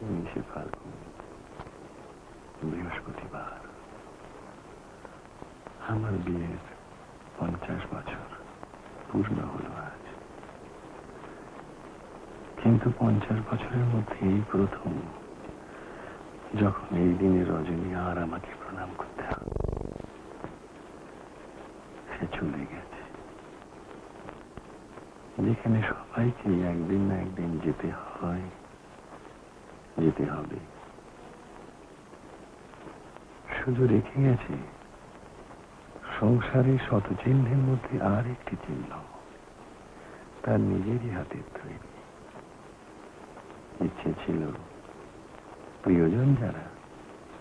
19শে ফাল্গুন, বৃহস্পতিবার। আমার বিয়ের 50 বছর পূর্ণ হলো আজ। কিন্তু 50 বছরের মধ্যে এই প্রথম যখন এই দিনে রজনী আর আমাকে প্রণাম করতে হবে। সে চলে গেছে, যেখানে সবাইকে একদিন না একদিন যেতে হয়, যেতে হবে। শুধু রেখে গেছে সংসারের শত চিহ্নের মধ্যে আর একটি চিহ্ন, তার নিজেরই হাতের তৈরি। ইচ্ছে ছিল প্রিয়জন যারা,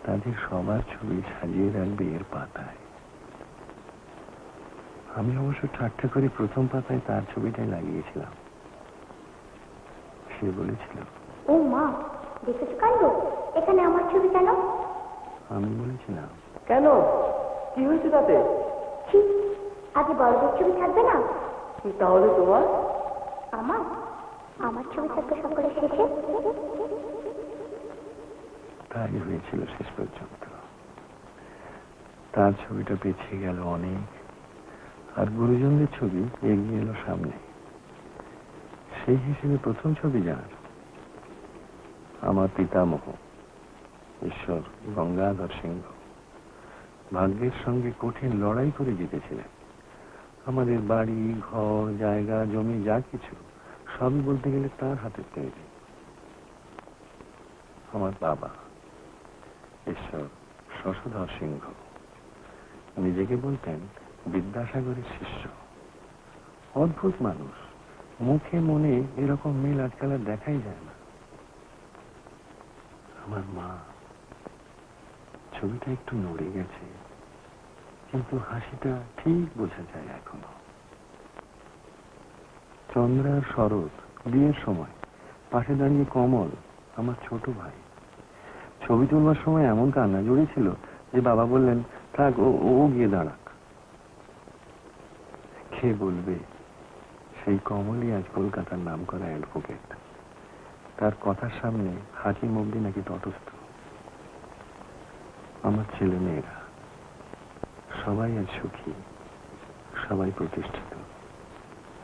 তাদের সবার ছবি সাজিয়ে রাখবে এর পাতায়। আমি অবশ্য ঠাট্টা করে প্রথম পাতায় তার ছবিটাই লাগিয়েছিলাম। সে বলেছিল, ও মা, দেখেছো কাণ্ড, এখানে আমার ছবি কেন? আমি বলেছিলাম, কেন, কি হয়েছে তাতে? আগে বড়দের ছবি থাকবে না? তাহলে তোমার? আমার আমার ছবি থাকবে সকলের শেষে। তাই হয়েছিল শেষ পর্যন্ত। তার ছবিটা পেছিয়ে গেল অনেক, আর গুরুজনদের ছবি এগিয়ে এলো সামনে। সেই হিসেবে প্রথম ছবি যার, আমার পিতামহ ঈশ্বর গঙ্গাধর সিংহ, ভাগ্যের সঙ্গে কঠিন লড়াই করে জিতেছিলেন। আমাদের বাড়ি, ঘর, জায়গা, জমি যা কিছু সবই বলতে গেলে তার হাতের তৈরি। আমার বাবা ঈশ্বর শশধর সিংহ নিজেকে বলতেন বিদ্যাসাগরের শিষ্য। অদ্ভুত মানুষ, মুখে মনে এরকম মিল আজকাল আর দেখাই যায় না। আমার মা, ছবিটা একটু নড়ে গেছে, কিন্তু হাসিটা ঠিক বোঝা যায় এখনো। চন্দ্রা আর শরৎ বিয়ের সময় পাশে দাঁড়িয়ে কমল, আমার ছোট ভাই। ছবি তুলবার সময় এমন কান্না জড়িয়েছিল যে বাবা বললেন, থাক, ও গিয়ে দাঁড়াক। কে বলবে সেই কমলই আজ কলকাতার নাম করা অ্যাডভোকেট। তার কথার সামনে হাকিম অবধি নাকি তটস্থ। আমার ছেলে মেয়েরা সবাই আজ সুখী, সবাই প্রতিষ্ঠিত,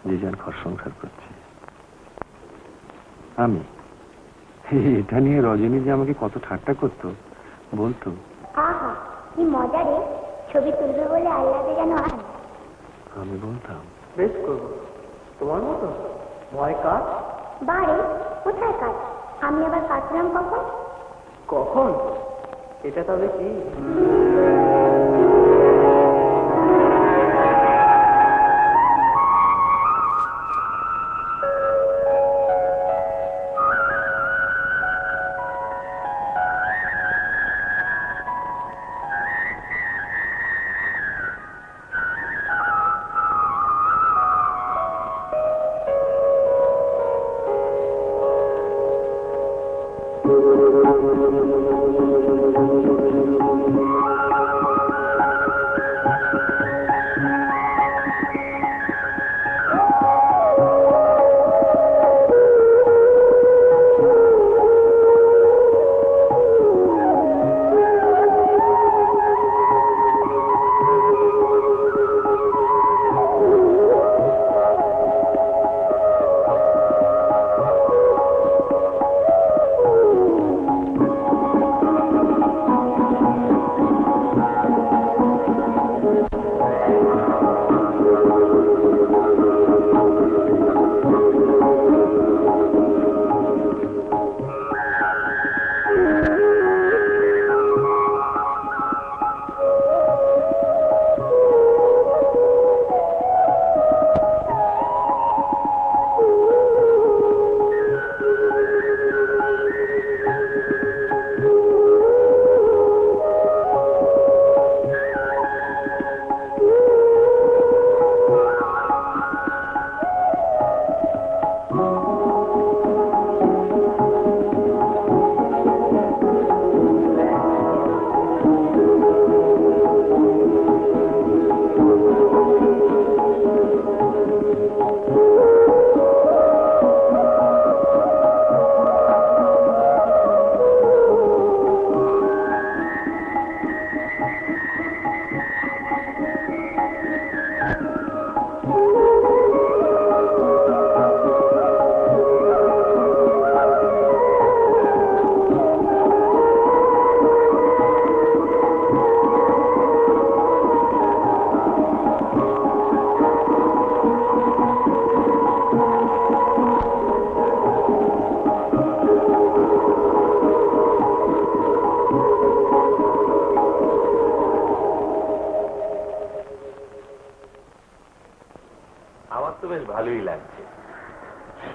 যে যার ঘর সংসার করছে। আমি এটা নিয়ে রজনী যে আমাকে কত ঠাট্টা করতো, বলতো, আহা কি মজা রে, ছবি তুলবে বলে আল্লাহকে যেন আন। আমি বলতাম, বেশ করবো, তোমার মতো ভয় কাজ। বারে কোথায় কাজ? আমি আবার কাটলাম কখন? কখন? এটা তবে কি?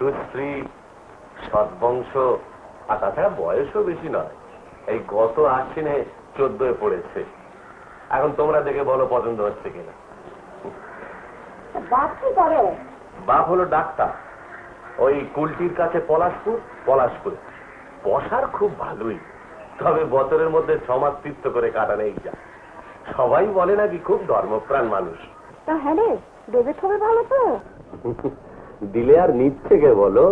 সুশ্রী, সৎবংশ, আর তাছাড়া বয়সও বেশি নয়, এই গত আশ্বিনে 14 পড়েছে। এখন তোমরা দেখে বলো পছন্দ হচ্ছে কিনা। বাপ কি করে? বাপ হলো ডাক্তার, ওই কুলটির কাছে পলাশপুরে। বসার খুব ভালোই, তবে বছরের মধ্যে সমাজতৃপ্ত করে কাটানেই যায়। সবাই বলে নাকি খুব ধর্মপ্রাণ মানুষ। তা হ্যাঁ রে, দেবে তবে ভালো তো। দিলে আর নিচ্ছে কে বলো?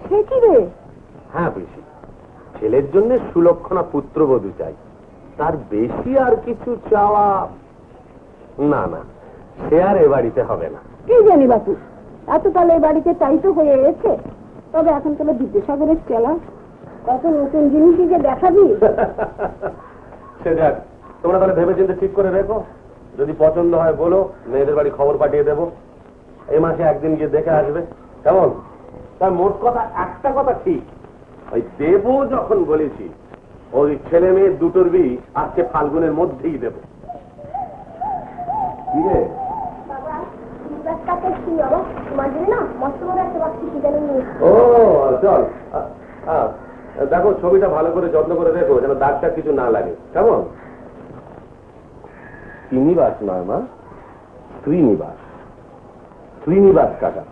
সে কি রে? হ্যাঁ বেশি, ছেলের জন্য সুলক্ষণা পুত্রবধূ চাই, তার বেশি আর কিছু চাওয়া না। না, সে আর এ বাড়িতে হবে না। কি জানি বাপু, এতকাল এই বাড়িতে তাই তো হয়ে গেছে। তবে এখন তাহলে বিদ্যাসাগরের চেলা, কত নতুন জিনিসই যে দেখাবি। সে যাক, তোমরা তাহলে ভেবে চিন্তে ঠিক করে রেখো। যদি পছন্দ হয় বলো, মেয়েদের বাড়ি খবর পাঠিয়ে দেবো। এই মাসে একদিন গিয়ে দেখে আসবে, কেমন? তার মোট কথা একটা কথা ঠিক, ওই দেবো যখন বলেছি, ওই ছেলে মেয়ে দুটোর বি আজকে ফাল্গুনের মধ্যেই দেবো। কি রে? ও চল, দেখো ছবিটা ভালো করে যত্ন করে রেখো, যেন দাগটা কিছু না লাগে, কেমন? শ্রীনিবাস নয় মা, শ্রীনিবাস কাকা।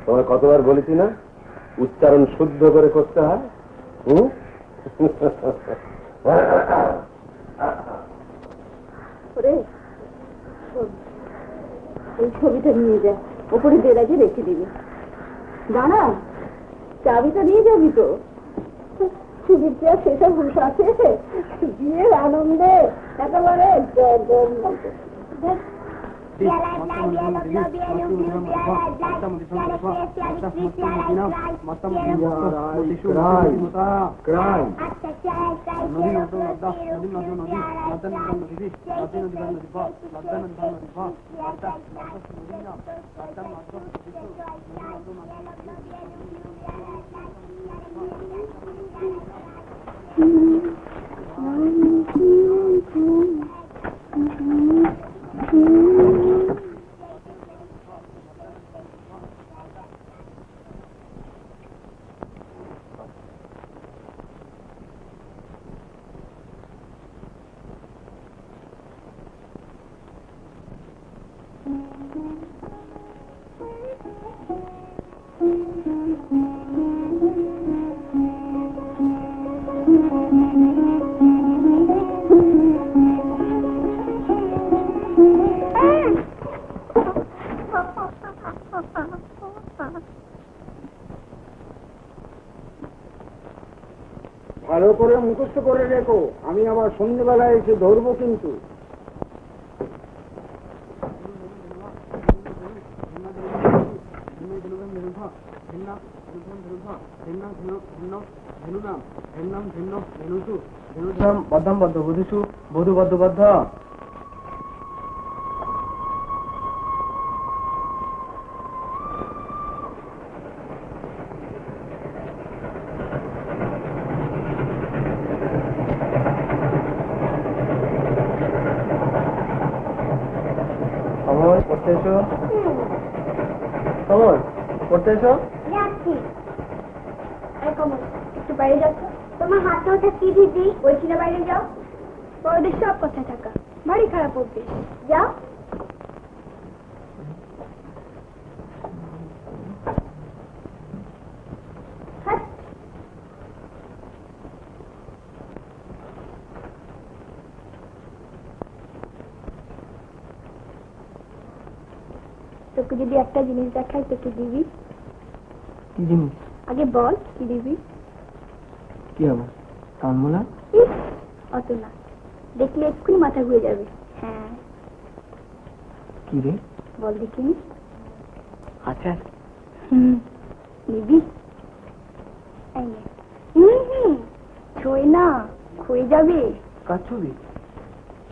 তোমরা কতবার বলেছি না, উচ্চারণ শুদ্ধ করে করতে হয়। এই ছবিটা নিয়ে যা, ওপরে দেরাজে রেখে দিবি। দাঁড়া, চাবিটা নিয়ে যাবি তো? ছবির কি আর সেসব হুঁশ আছে? বিয়ের আনন্দে একেবারে ভালো করে মুখস্থ করে রেখো, আমি আবার সন্ধ্যেবেলায় এসে ধরবো কিন্তু। বদ্ধম বদ্ধ বুঝেছু, বধু বদ্ধ বদ্ধ। পড়তে এসো, কমল পড়তে এসো। একটু বাইরে যাচ্ছ, তোমার হাতে ওঠা কি দিদি? বলছি না বাইরে যাও। বড়দের সব কথা থাকা ভারী খারাপ অভ্যেস। যাও। তোকে যদি একটা জিনিস দেখাই, তোকে দিবি? কি জিনিস? আগে বল, কি দিবি? কি হবে? কানমোলা? অত না, দেখলে এক্ষুনি মাথা ঘুরে যাবে। হ্যাঁ, কি রে? বল দেখিনি। আচার? নিবি? ছয় না, ক্ষয়ে যাবে। কার ছবি?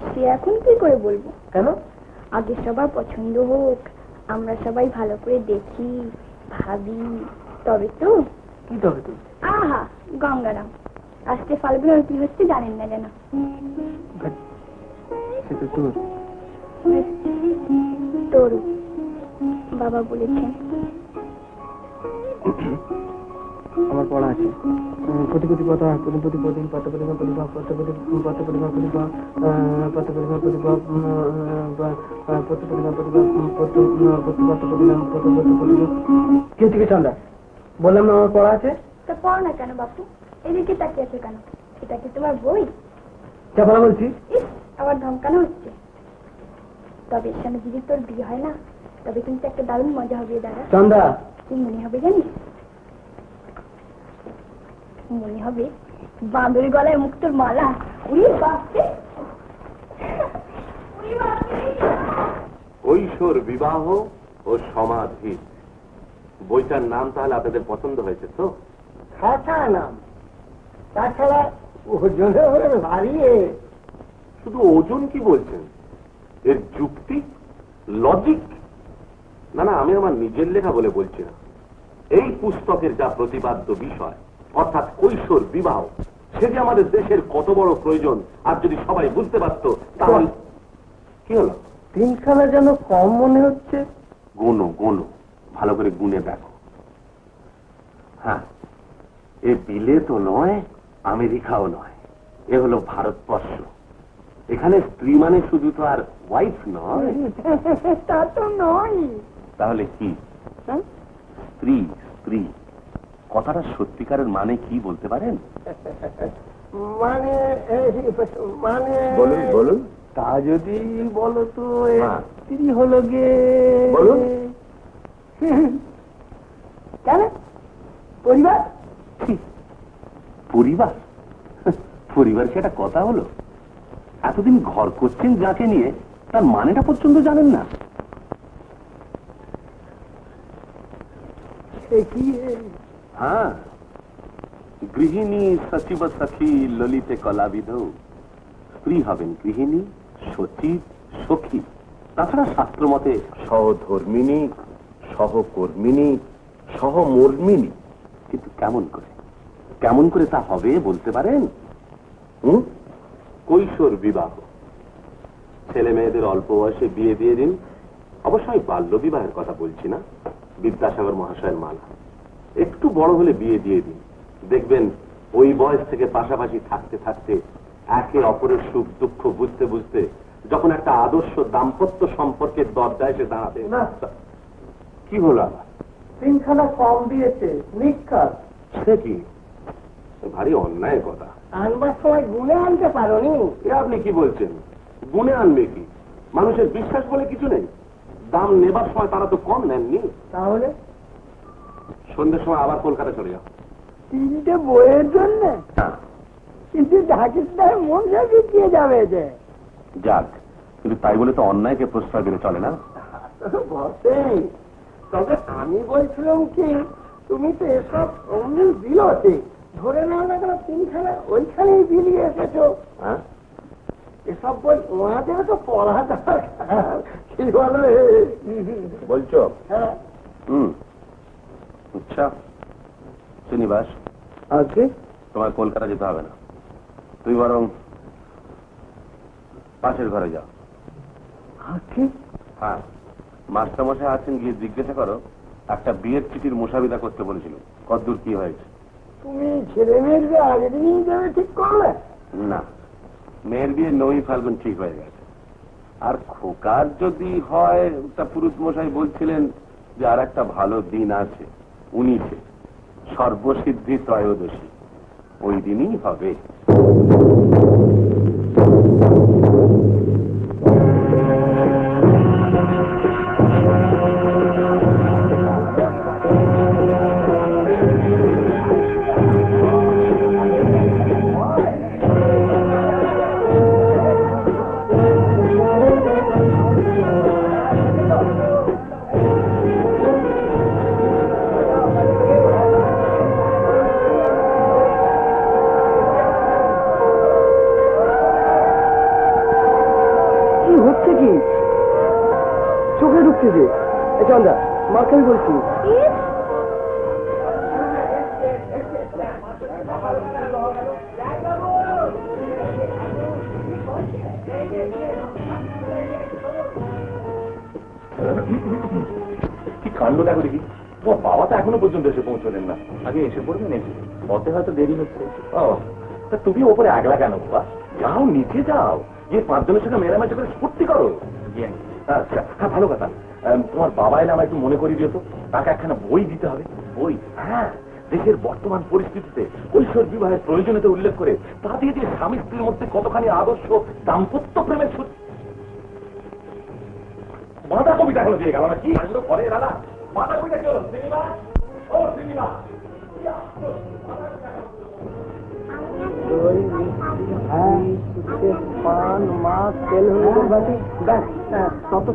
সে এখন কি করে বলবো? কেন? আগে সবার পছন্দ হোক, আমরা সবাই ভালো করে দেখি, ভাবি, তবে তো। কি তবে তো? আহা, গঙ্গারাম, আজকে ফাল্গুনের কি হচ্ছে জানেন না যেন। সে তো তোর। তোর বাবা বলেছেন। আমার পড়া আছে প্রতি প্রতি পথ প্রতি প্রতি প্রতিদিন পথ পরিমাণ পরিভাব পথ পথ পরিমাণ পরিভাব পথ পরিমাণ পরিভাব পথ পরিমাণ পরিভাব পথ পথ পরিমাণ পথ পথ পরিভাব কে থেকে চন্দা বললাম না আমার পড়া আছে তা পড় না কেন বাপু, এদিকে তাকিয়ে আছে কেন? এটা কি তোমার বই? যা বলা বলছি ইস, আবার ধমকানো হচ্ছে। তবে এখানে যদি তোর বিয়ে হয় না, তবে কিন্তু একটা দারুণ মজা হবে দাদা। চন্দা কি মনে হবে জানিস? মনে হবে বাঁদরের গলায় মুক্তোর মালা। উড়ি বাপরে, উড়ি বাপরে। কৈশোর বিবাহ ও সমাধি, বইটার নাম তাহলে আপনাদের পছন্দ হয়েছে তো? খাতা নাম, তাছাড়া ওজনে হলে ভারিয়ে। শুধু ওজন কি বলছেন, এর যুক্তি লজিক। না না, আমি আমার নিজের লেখা বলে বলছি না। এই পুস্তকের যা প্রতিপাদ্য বিষয়, অর্থাৎ কৈশোর বিবাহ, সে যে আমাদের দেশের কত বড় প্রয়োজন, আর যদি সবাই বুঝতে পারতো তাহলে। কি হলো? তিনখানা যেন কম মনে হচ্ছে। গোনো গোনো, ভালো করে গুনে দেখো। হ্যাঁ, এ বিলেতও নয়, আমেরিকাও নয়, এ হলো ভারতবর্ষ। এখানে স্ত্রী মানে শুধু তো আর ওয়াইফ নয়। তা তো নয়। তাহলে কি? স্ত্রী। স্ত্রী কথাটা সত্যিকারের মানে কি বলতে পারেন? মানে মানে বলুন বলুন। তা যদি বলো তো হ্যাঁ। স্ত্রী হলো গে। বলুন। কেন পরিবার? পরিবার? পরিবার সেটা কথা হলো? এতদিন ঘর করছেন যাকে নিয়ে, তার মানেটা পর্যন্ত জানেন না। হ্যাঁ, গৃহিণী সচিব সখী ললিতে কলাবিধ। স্ত্রী হবেন গৃহিণী, সচিব, সখী, তাছাড়া শাস্ত্র মতে সহধর্মিনী, সহকর্মিনী, সহমর্মিনী। কিন্তু কেমন করে, কেমন করে তা হবে বলতে পারেন? কৈশোর বিবাহ, ছেলে মেয়েদের অল্প বয়সে বিয়ে দিয়ে দিন। অবশ্যই বাল্য বিবাহের কথা বলছি না, বিদ্যাসাগর মহাশয়ের মালা। একটু বড় হলে বিয়ে দিয়ে দিন, দেখবেন ওই বয়স থেকে পাশাপাশি থাকতে থাকতে একে অপরের সুখ দুঃখ বুঝতে বুঝতে যখন একটা আদর্শ দাম্পত্য সম্পর্কের দরজায় এসে দাঁড়াবে। কি হলো আবার? তিনখানা কম দিয়েছে, নিক্ষাত। সে কি ভারী অন্যায় কথা। আনবার সময় গুনে আনতে পারোনি। এ আপনি কি বলছেন? গুনে আনবে কি? মানুষের বিশ্বাস বলে কিছু নেই। দাম নেবার সময় তারা তো কম নেননি। তাহলে সন্ধ্যের সময় আবার কলকাতা চলে যাও। 3টে বইয়ের জন্য? কিন্তু ঢাকিস্তানের মন বিকিয়ে যাবে যে। যাক, কিন্তু তাই বলে তো অন্যায়কে প্রশ্রয় দিলে চলে না। বটেই, তবে আমি বলছিলাম কি, তুমি তো এসব অমনি বিলতে ধরে নাও না কেন, তিনখানা ওইখানেই বিলিয়ে এসেছো। হ্যাঁ, এসব বই ওনাদের তো পড়া দরকার। কি বলে বলছো? হ্যাঁ। আচ্ছা শ্রীনিবাস, আজকে তোমার কলকাতা যেতে হবে না, তুমি বরং পাশের ঘরে যাও। আজকে হ্যাঁ, মাস্টারমশাই আছেন, গিয়ে জিজ্ঞাসা করো একটা বিয়ের চিঠির মোসাবিদা করতে বলেছিল, কতদূর কি হয়েছে। তুমি ছেলে মেয়ের বিয়ে আগের দিনই যাবে ঠিক করলে? না, মেয়ের বিয়ে 9ই ফাল্গুন ঠিক হয়ে গেছে। আর খোকার যদি হয়, তা পুরুষ মশাই বলছিলেন যে আর একটা ভালো দিন আছে, 19-এ, সর্বসিদ্ধি ত্রয়োদশী, ওই দিনই হবে। চোখে ঢুকতেছে। চন্দা মার্কাই বলছি। কি কাণ্ড দেখো দেখি। তোমার বাবা তো এখনো পর্যন্ত এসে পৌঁছলেন না। আগে এসে পড়বে নাকি? পথে হয়তো দেরি হচ্ছে। ও তা তুমি ওপরে আগলা কেন বাবা? যাও নিচে যাও, গিয়ে 5 জনের সঙ্গে মেলামেশা করে ফুর্তি করো। আচ্ছা হ্যাঁ, ভালো কথা। তোমার বাবা এলে আমার একটু মনে করিয়ে দিও তো, তাকে একখানা বই দিতে হবে। বই? হ্যাঁ, দেশের বর্তমান পরিস্থিতিতে কৈশোর বিবাহের প্রয়োজনীয়তা উল্লেখ করে তা দিয়ে যে স্বামী স্ত্রীর মধ্যে কতখানি আদর্শ দাম্পত্য প্রেমের মাথা কবিতা এখনো দিয়ে গেল না কি পরে রালা মাথা কবিতা কি হলো? সিনেমা ও সিনেমা পান মাছ তেল হলুদের বাটি ব্যাস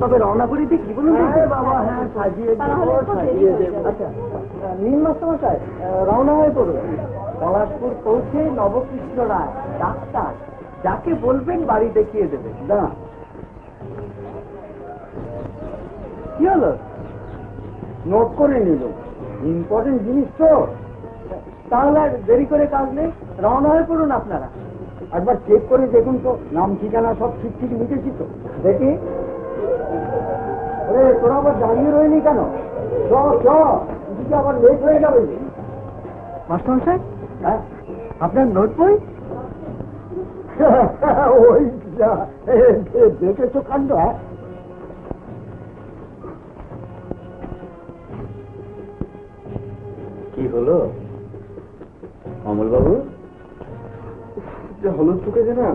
তবে রওনা করি দেখি বলুন। বাবা হ্যাঁ, সাজিয়ে দেবো। আচ্ছা নীল মাস্টারমশাই, রওনা হয়ে পড়ুন। পলাশপুর পৌঁছে নবকৃষ্ণ রায় ডাক্তার, যাকে বলবেন বাড়ি দেখিয়ে দেবে। না কি হলো? নোট করে নিল, ইম্পর্টেন্ট জিনিস তো। তাহলে আর দেরি করে কাজ নেই, রওনা হয়ে পড়ুন আপনারা। একবার চেক করে দেখুন তো নাম ঠিকানা সব ঠিক ঠিক লিখেছি তো। দেখি তোরা আবার দাঁড়িয়ে রইনি কেন? দিকে আবার লেট হয়ে যাবে। মাস্টারমশাই, হ্যাঁ আপনার নোট বই? ওই দেখেছো কাণ্ড। হ্যাঁ কি হলো অমল বাবু? হলুদ চুকেছে না,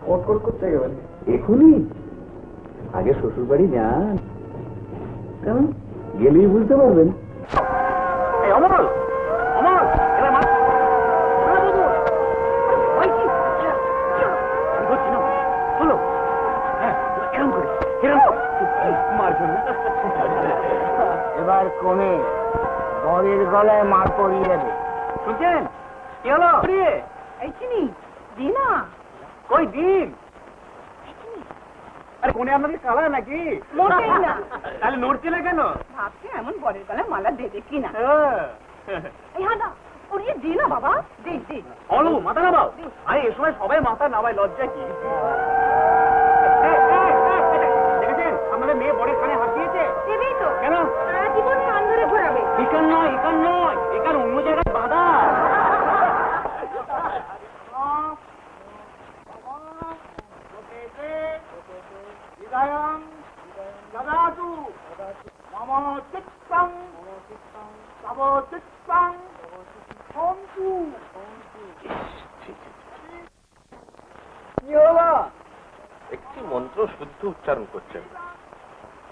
কটকট করতে একেবারে। এখনই? আগে শ্বশুর বাড়ি যান, কেমন গেলেই বুঝতে পারবেন। অমল অমল এবার কমে বরের গলায় মার পরিয়ে দেবে। শুনছেন? কি হলো? এই চিনি দি না। কই ডিম? আরে কোনে আপনাদের কালা নাকি? মোটেই না। তাহলে নড়ছিলে কেন? ভাবছি এমন বরের গলায় মালা দেবে কিনা। এই হাদা পরিয়ে দি না বাবা, দে দে। অলু মাথা নামাও। আরে এ সময় সবাই মাথা নামায়, লজ্জা কি? দেখেছেন আপনাদের মেয়ে বরের কানে হাত দিয়েছে? দেবেই তো। কেন? সারা জীবন কান ধরে ঘোরাবে। এখান নয়, এখান নয়, এখান অন্য জায়গায় বাধা। একটি মন্ত্র শুদ্ধ উচ্চারণ করছেন,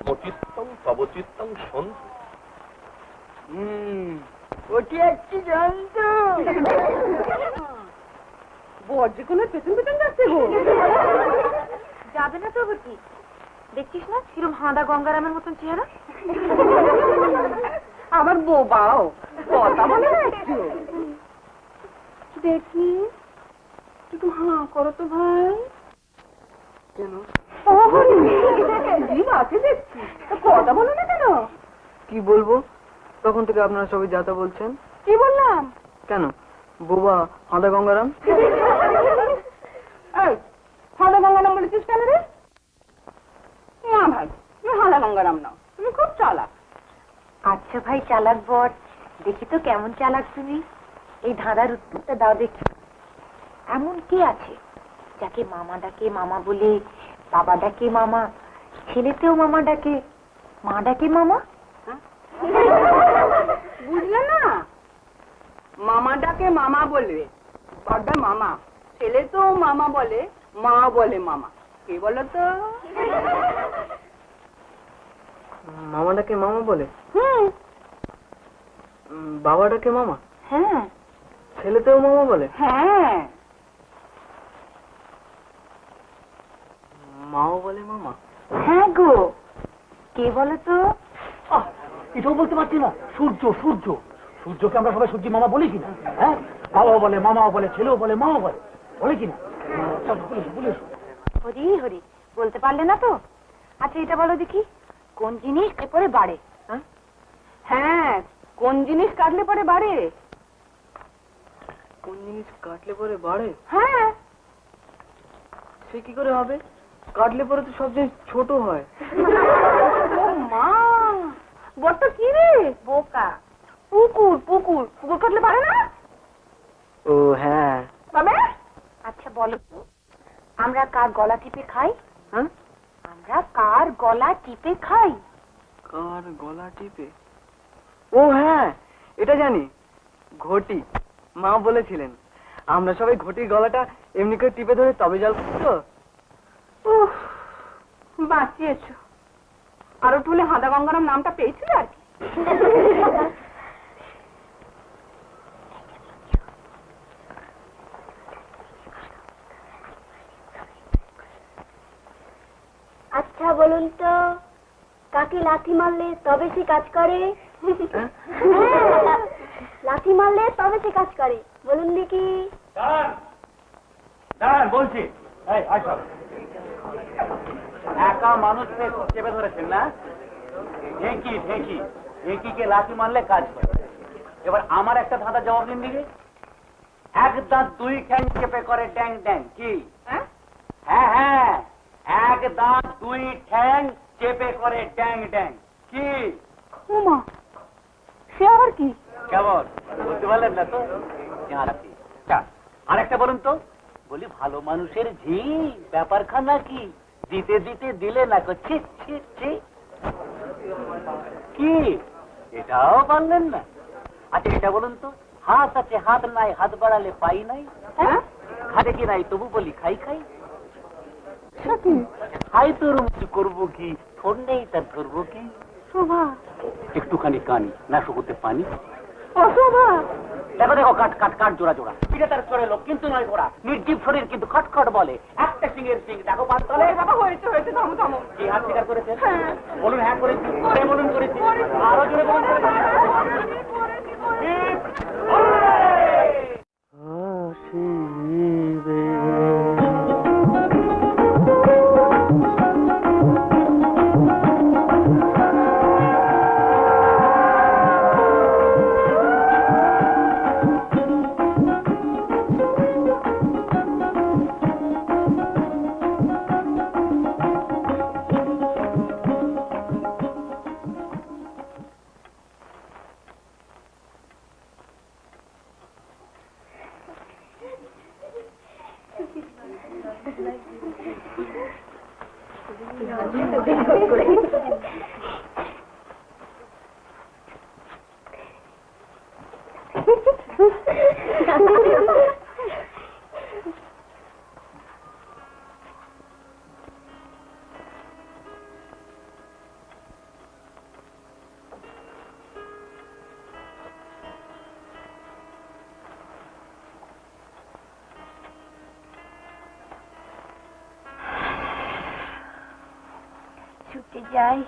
মচিত্তং তবচিত্তং সন্তু। ওটি একটি জন্তু। বর যে কোনো পেছন পেছন যাচ্ছে গো। যাবে না তো কি? দেখছিস না কিরম হাঁদা গঙ্গারামের মতন চেহারা? আমার বোবাও কথা বলে না একটু। দেখি একটু হাঁ করো তো ভাই। কেন? জীব আছে দেখছি, কথা বলো না কেন? কি বলবো? তখন থেকে আপনারা সবাই যাতা বলছেন। কি বললাম? কেন? বোবা হাঁদা গঙ্গারাম। এই হাঁদা গঙ্গারাম বলেছিস কেন রে? না ভাই, তুমি হাঁদা গঙ্গারাম নাও, তুমি খুব চালাক। আচ্ছা ভাই চালাক বর, দেখি তো কেমন চালাক তুমি। এই ধাঁধার উত্তরটা দাও দেখি। এমন কে আছে যাকে মামা ডাকে মামা বলে, বাবা ডাকে মামা, ছেলেতেও মামা ডাকে, মা ডাকে মামা? বুঝলে না? মামা ডাকে মামা বলবে, বাবা মামা, ছেলে তো মামা বলে, মা বলে মামা। কে বলো তো? মামাটাকে মামা বলে, হুম, বাবাটাকে মামা, হ্যাঁ ছেলেতেও মামা বলে, হ্যাঁ, মাও বলে মামা। হ্যাঁ গো, কে বলো তো? এটাও বলতে পারছি না। সূর্য, সূর্য, সূর্যকে আমরা সবাই সূর্যি মামা বলি কিনা? হ্যাঁ, বাবাও বলে, মামাও বলে, ছেলেও বলে, মাও বলে, বলে কিনা? হরি হরি, বলতে পারলে না তো? আচ্ছা এটা বলো দেখি, কোন জিনিস এরপরে বাড়ে? হ্যাঁ, কোন জিনিস কাটলে পরে বাড়ে? কোন জিনিস কাটলে পরে বাড়ে? হ্যাঁ, সে কি করে হবে? কাটলে পরে তো সব জিনিস ছোট হয়। ও মা, বড়টা কি রে? বোকা। পুকুর পুকুর পুকুর কাটলে পারে না? ও হ্যাঁ। তবে আচ্ছা বলো তো, আমরা কার গলা টিপে খাই? হ্যাঁ, আমরা কার গলা টিপে খাই? কার গলা টিপে? ও হ্যাঁ, এটা জানি, ঘটি। মা বলেছিলেন আমরা সবাই ঘটির গলাটা এমনি করে টিপে ধরে তবে জল খাবো। উফ, বাঁচিয়েছ। আরো টুলে হাদা গঙ্গারাম নামটা পেয়েছিল আর কি। আচ্ছা বলুন তো, কাকে লাথি মারলে তবে সে কাজ করে? লাথি মারলে তবে সে কাজ করে, বলুন দেখি। দাঁড়ান বলছি। একা মানুষকে চেপে ধরেছেন না? ঢেঁকি ঢেঁকি ঢেঁকিকে লাঠি মারলে কাজ করে। এবার আমার একটা ধাঁধা জবাব দিন দিকে। এক দাঁত দুই ঠ্যাং চেপে করে ড্যাং ড্যাং, কি? হ্যাঁ হ্যাঁ, এক দাঁত দুই ঠ্যাং চেপে করে ড্যাং ড্যাং, কি? উমা, সে আবার কি? কেমন বুঝতে পারলেন না তো? আরেকটা বলুন তো। বলি ভালো মানুষের ঝি ব্যাপারখানা কি? দিতে দিতে দিলে না ছি ছি ছি, কি? এটাও পারলেন না? আচ্ছা এটা বলুন তো, হাত আছে হাত নাই, হাত বাড়ালে পাই নাই, হ্যাঁ? হাতে কি নাই তবু বলি খাই খাই। খাই তোর কিছু করবো কি, ঠোঁট নেই তার ধরবো কি? শোভা, একটুখানি কানি না শুকুতে পানি। ও শোভা, দেখো দেখো কাট কাট কাট জোড়া জোড়া, পিঠে তার চড়ে লোক কিন্তু নয় ঘোড়া, নির্জীব শরীর কিন্তু খটখট বলে, একটা সিংহের সিং দেখো পাঁচ তলে। বাবা হয়েছে হয়েছে, থামো থামো। কি হাত স্বীকার করেছেন? হ্যাঁ। বলুন হ্যাঁ করেছি, বলুন করেছি, আরো জোরে বলুন করেছি। ছুটে যাই।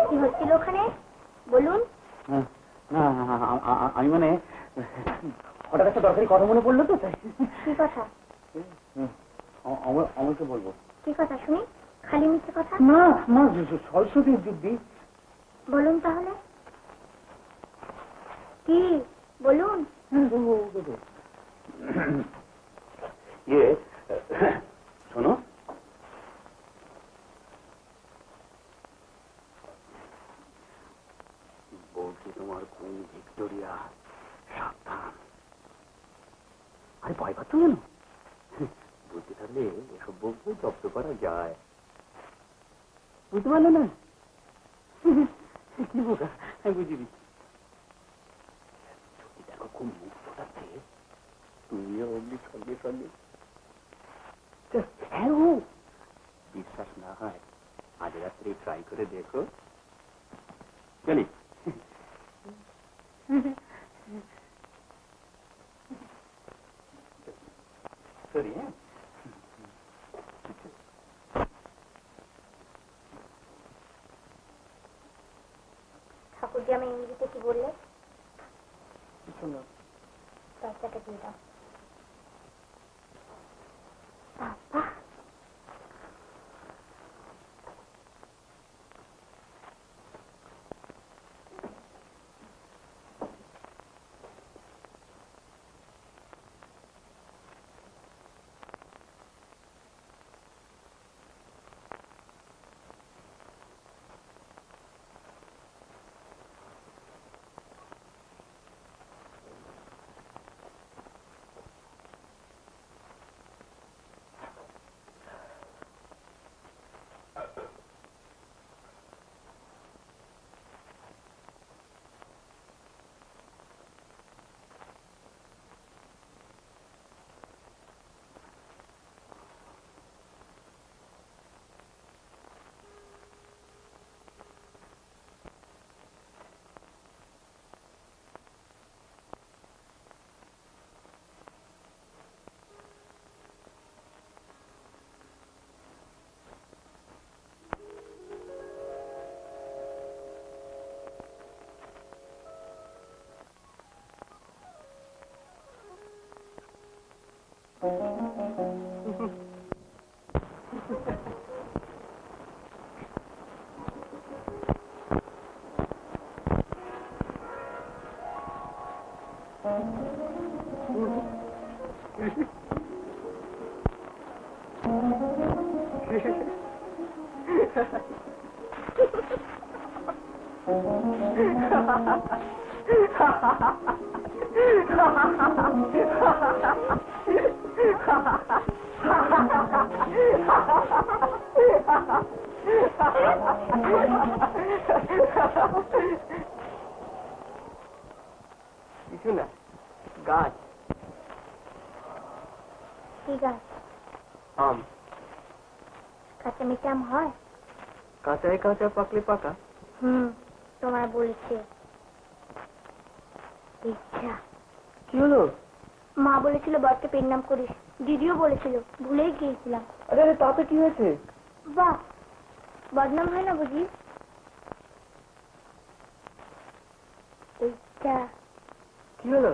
কি হচ্ছিল ওখানে, বলুন। না আমি মানে হঠাৎ একটা দরকারি কথা মনে পড়লো তো তাই। কি কথা? আমাকে বলবো? কি কথা শুনি? খালি মিথ্যে কথা? না না, সরস্বতী দিদি। বলুন তাহলে। কি বলুন? ইয়ে শোনো, বলছি তোমার কোন ভিক্টোরিয়া, সাবধান। আরে ভয় পাচ্ছ কেন? বুঝতে থাকলে এসব বলতে জব্দ করা যায়, বুঝতে পারলে না? কি বোকা, আমি বুঝিনি। যদি দেখো খুব মুখ ফোটাচ্ছে, তুমিও অমনি সঙ্গে সঙ্গে হ্যাঁ ও বিশ্বাস না হয় আজ রাত্রে ট্রাই করে দেখো। চলি। সরি, হ্যাঁ। ঠাকুরজি আমি ইংরেজিতে কি বললে? কিছু না। দরজাটা দিয়ে দাও। বাবা, কিছু না, গাছ। কি গাছ? আম। কাঁচা মিঠে আম হয়? কাঁচায় কাঁচা, পাকলে পাকা। তোমার বলেছে ইচ্ছা। কি হলো? মা বলেছিল বরকে পেন নাম করিস, দিদিও বলেছিল, ভুলেই গিয়েছিলাম। আরে আরে, তাতে কি হয়েছে? বাহ, বদনাম হয় না বুঝি? ইচ্ছা। কি হলো?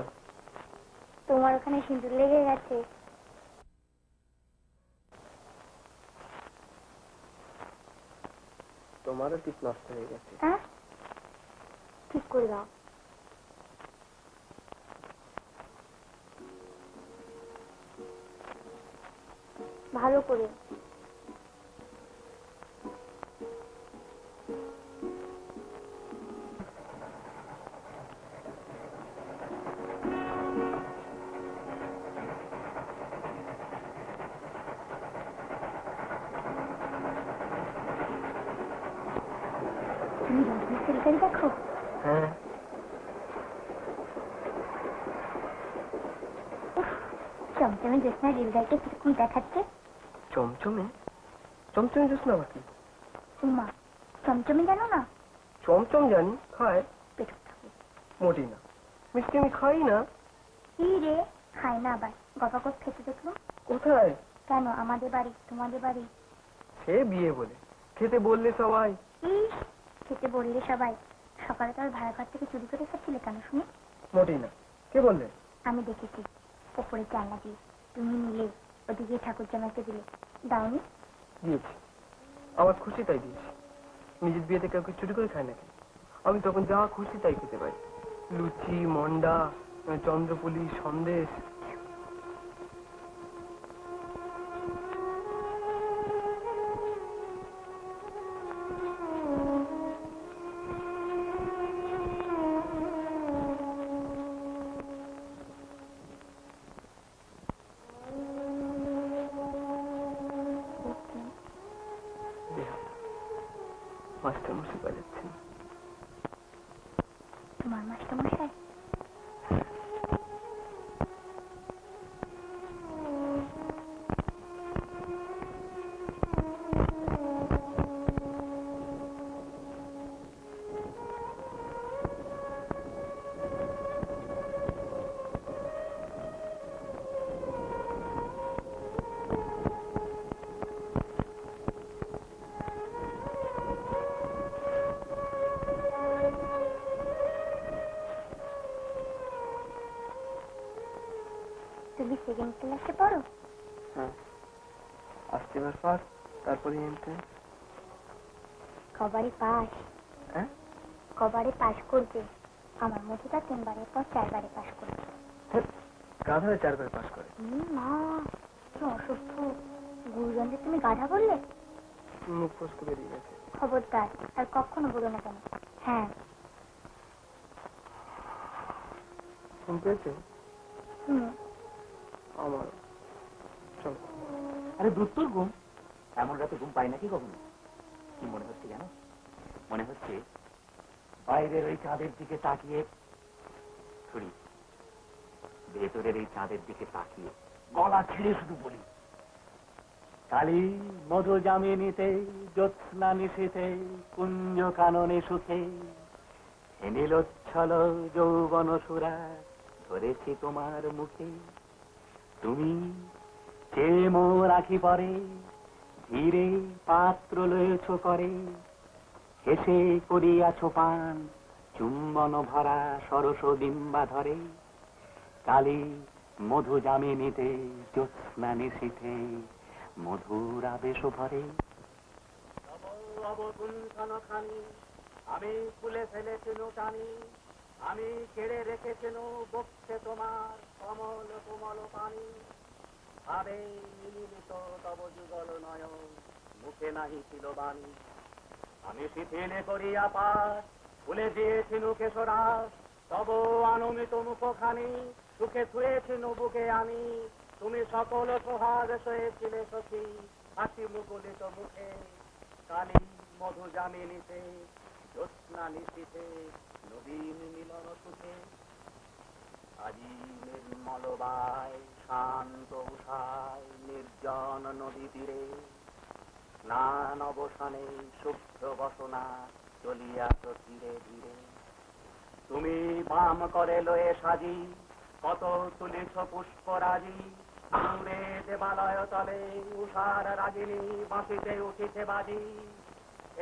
তোমার ওখানে সিঁদুর লেগে গেছে। তোমারও টিপ নষ্ট হয়ে গেছে। হ্যাঁ, ঠিক করে দাও। ভালো করে। তুমি রাজনীতি দেখো? হ্যাঁ। চমচমে জ্যোৎস্না রিলদাইকে কিরকম দেখাচ্ছে। চমচমে? চমচমে জ্যোৎস্না আবার কি? উমা, চমচমে জানো না? চমচম জানি, খায়। পেটে থাকে। মোটেই না, মিষ্টি আমি খাই না। কি রে, খায় না আবার? গপা গপ খেতে দেখলো। কোথায়? কেন, আমাদের বাড়ি, তোমাদের বাড়ি। সে বিয়ে বলে, খেতে বললে সবাই। ইস, খেতে বললে সবাই। সকালে তো আর ভাড়া ঘর থেকে চুরি করে খাচ্ছিলে কেন শুনি? মোটেই না। কে বললে? আমি দেখেছি ওপরে জানলা দিয়ে তুমি নিলে ওদিকে ঠাকুর জামাইকে দিলে দাওনি? দিয়েছি, আমার খুশি তাই দিয়েছি। নিজের বিয়েতে কাউকে চুরি করে খায় নাকি? আমি তখন যা খুশি তাই খেতে পাই, লুচি, মন্ডা, চন্দ্রপুলি, সন্দেশ। মাস্টার মশাই বাজাচ্ছেন। তোমার মাস্টার মশাই? তুমি সেকেন্ড ক্লাসে পড়ো? হ্যাঁ, আসতে এবার ফার্স্ট, তারপরে এন্ট্রান্স। কবারে পাস? হ্যাঁ, কবারে পাস করবে? আমার মধ্যে 3 বারের পর 4 বারে পাস করবে। গাধারে 4 বার পাস করে। মা, কি অসুস্থ! গুরুজনদের তুমি গাধা বললে? মুখ ফসকে বেরিয়ে গেছে। খবরদার আর কখনো বলো না কেন। হ্যাঁ। ফোন পেয়েছে? আমার চলো। আরে দোস্তর ঘুম এমন রাতে ঘুম পাই নাকি কখনো? কি মনে হচ্ছে জানো? মনে হচ্ছে বাইরের ওই চাঁদের দিকে তাকিয়ে, সরি, ভেতরের এই চাঁদের দিকে তাকিয়ে গলা ছিঁড়ে শুধু বলি, কালী মধু জামিনীতে জ্যোৎস্না নিশীথে কুঞ্জ কাননে সুখে নীলোচ্ছল যৌবন সুরা ধরেছি তোমার মুখে, তুমি চেয়ে মোর আখি পরে ধীরে পাত্র লয়েছ করে, হেসে করিয়াছ পান চুম্বন ভরা সরস ডিম্বা ধরে, কালী মধু জামিনীতে জ্যোৎস্না নিশীথে মধুর আবেশ ভরে। অবগুণ্ঠনখানি আমি খুলে ফেলেছি টানি, আমি কেড়ে রেখেছেন বক্ষে তোমার কমল কোমল পানি, ভাবে মিলিত তব যুগল নয়ন মুখে নাহি ছিল বাণী, আমি শিথিলে করিয়া পাঠ খুলে দিয়েছিল কেশরাস, তব আনমিত মুখখানি সুখে ছুঁয়েছিল বুকে আমি, তুমি সকল সোহাগ সয়েছিলে সখী হাসি মুকুলিত মুখে, কালী মধু জামিনীতে জ্যোৎস্না নিশীথে নবীন মিলন সুখে, আজি নির্মলবায় শান্ত উষায় নির্জন নদী তীরে স্নান অবসানে শুভ্র বসনা চলিয়াছ ধীরে ধীরে, তুমি বাম করে লয়ে সাজি কত তুলিছ পুষ্পরাজি, দূরে দেবালয় তলে উষার রাগিনী বাঁশিতে উঠিতে বাজি,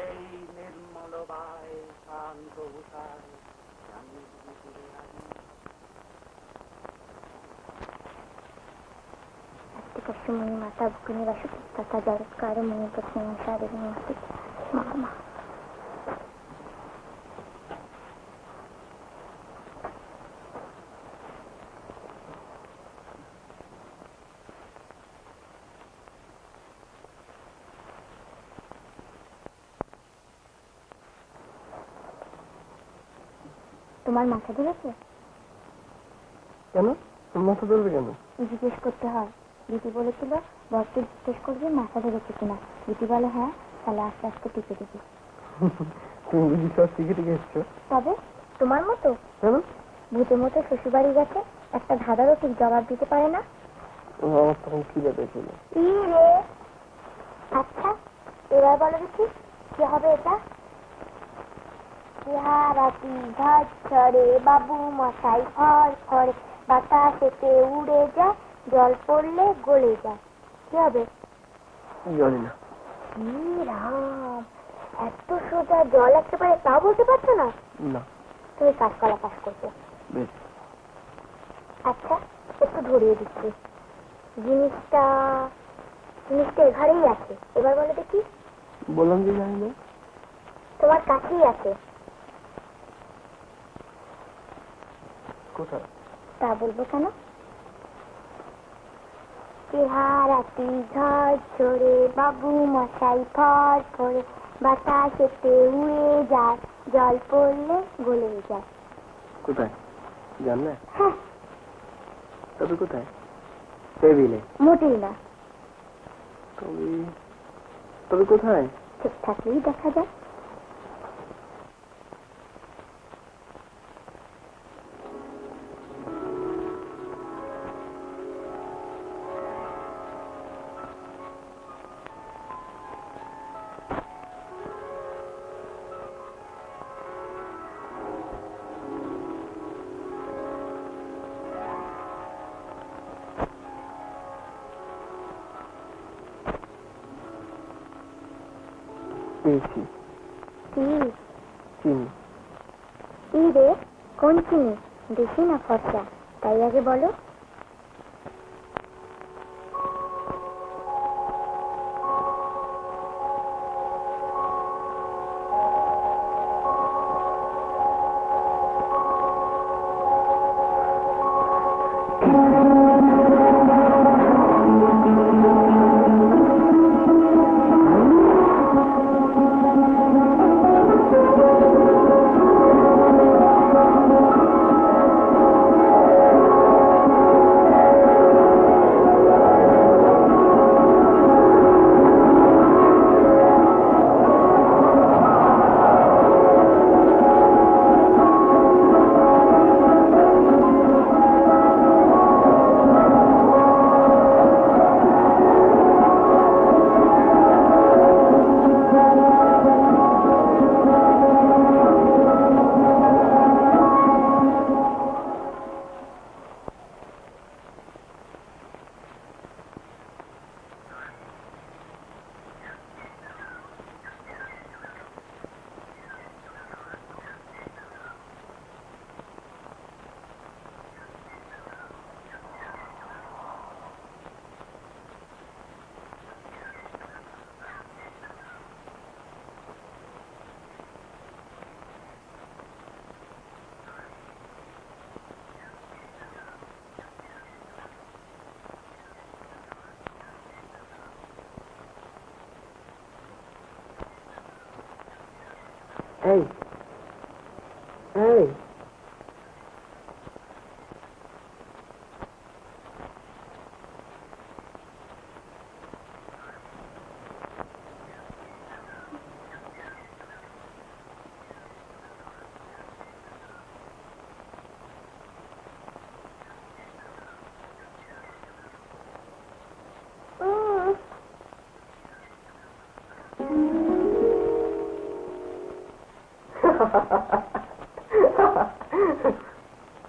এই নির্মলবায় শান্ত উষায় জানি ফিরে আজি। Kasih mata bukunya masuk kata jarak kare mengikut dengan saya dengan masuk mama. তোমার মাথা ধরেছে? কেন? তোর মাথা ধরবে কেন? জিজ্ঞেস করতে হয়। দিদি বলেছিল বরকে জিজ্ঞেস করবে মাথা ধরেছে কিনা, দিদি বলে হ্যাঁ, তাহলে আস্তে আস্তে টিপে দিবি। তুমি বুঝি সব শিখে টিকে এসছো? তবে তোমার মতো কেন? ভূতের মতো শ্বশুরবাড়ি গেছে, একটা ধাঁধারও ঠিক জবাব দিতে পারে না। আমার তখন খিদে পেয়েছিল। রে আচ্ছা, এবার বলো দেখি কি হবে এটা। রাতি ঘর ছড়ে বাবু মশাই ঘর ঘরে, বাতাসেতে উড়ে যায়, জল পড়লে গলে যায়, কি হবে? জানি না। রাম, এত সোজা জল একেবারে তা বলতে পারছো না? না। তুমি কাঁচকলা পাস করছো। বেশ। আচ্ছা একটু ধরিয়ে দিচ্ছি। জিনিসটা এঘরেই আছে। এবার বলো দেখি। বললাম যে জানি না। তোমার কাছেই আছে। কোথায়? তা বলবো কেন? চেহারাটি ঝড় ঝরে, বাবু মশাই ফর ফরে, বাতাসেতে উড়ে যায়, জল পড়লে গলে যায়। কোথায় জানলে? হ্যাঁ। তবে কোথায়? টেবিলে? মোটেই না। তবে কোথায়? চুপ থাকলেই দেখা যায়। পেয়েছি। কি? চিনি। কি রে? কোন চিনি? দেশি না ফর্সা? তাই আগে বলো। এই এই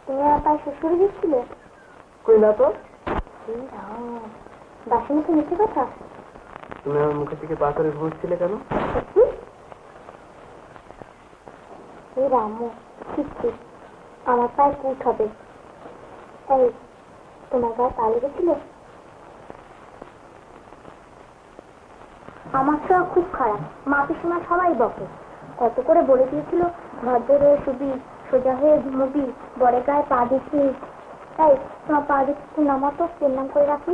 তুমি আমার পায়ে শ্বশুর দিচ্ছিলে? কই না তো। বাসি মুখে মিশে কথা। তুমি আমার মুখের দিকে পা করে ঘুরছিলে কেন? এই রামু, ঠিক ঠিক আমার পায়ে কুট হবে। এই তোমার গায়ে পা লেগেছিল? আমার তো খুব খারাপ, মা পিসিমা সবাই বকে। কত করে বলে দিয়েছিল ভদ্র হয়ে শুবি, সোজা হয়ে ঘুমবি, বড়ে গায়ে পা দিচ্ছিস। তাই তোমার পা দিচ্ছি নামাতো, পেন নাম করে রাখি।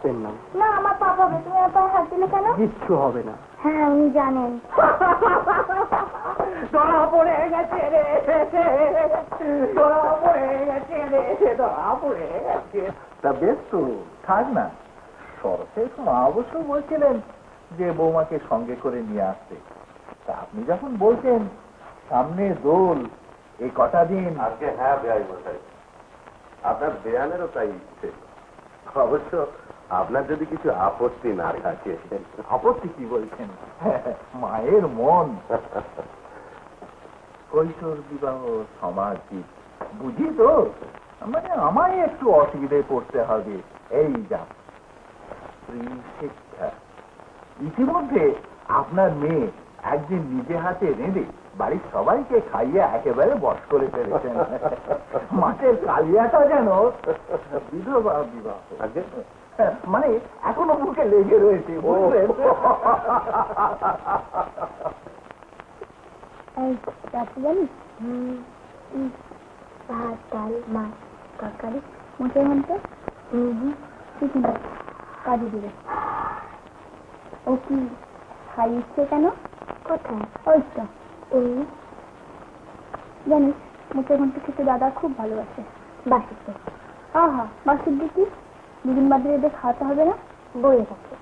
পেন নাম না, আমার পা পাবে। তুমি আমার পায়ে হাত দিলে কেন? কিচ্ছু হবে না। হ্যাঁ, উনি জানেন। ধরা পড়ে গেছে রে, ধরা পড়ে গেছে রে, ধরা পড়ে গেছে। তা বেশ তো, থাক না। শরতের মা অবশ্য বলছিলেন যে বৌমাকে সঙ্গে করে নিয়ে আসতে। তা আপনি যখন বলছেন সামনে দোল, এই কটা দিন। আজকে হ্যাঁ বেআই মশাই, আপনার বেয়ানেরও তাই ইচ্ছে। অবশ্য আপনার যদি কিছু আপত্তি না থাকে। আপত্তি কি বলছেন? মায়ের মন। কৈশোর বিবাহ সমাজিক বুঝি তো, মানে আমায় একটু অসুবিধায় পড়তে হবে। এই যা স্ত্রী শিক্ষা। ইতিমধ্যে আপনার মেয়ে একদিন নিজে হাতে রেঁধে বাড়ির সবাইকে খাইয়ে একেবারে বশ করে ফেলেছেন। মাছের কালিয়াটা যেন বিধবা বিবাহ, মানে এখনো মুখে লেগে রয়েছে, বুঝলেন? রাত্রি জানিস ভাত ডাল মাছ তরকারি মুখের মধ্যে টিফিন কাজে দিবে। ও কি খাইছে কেন? কোথায়? ওই তো জানিস মুখের মধ্যে খেতে দাদা খুব ভালোবাসে। বাসির তো হা বাসির দিকে দুদিন বাদে এদের খাওয়াতে হবে না? বই রাখে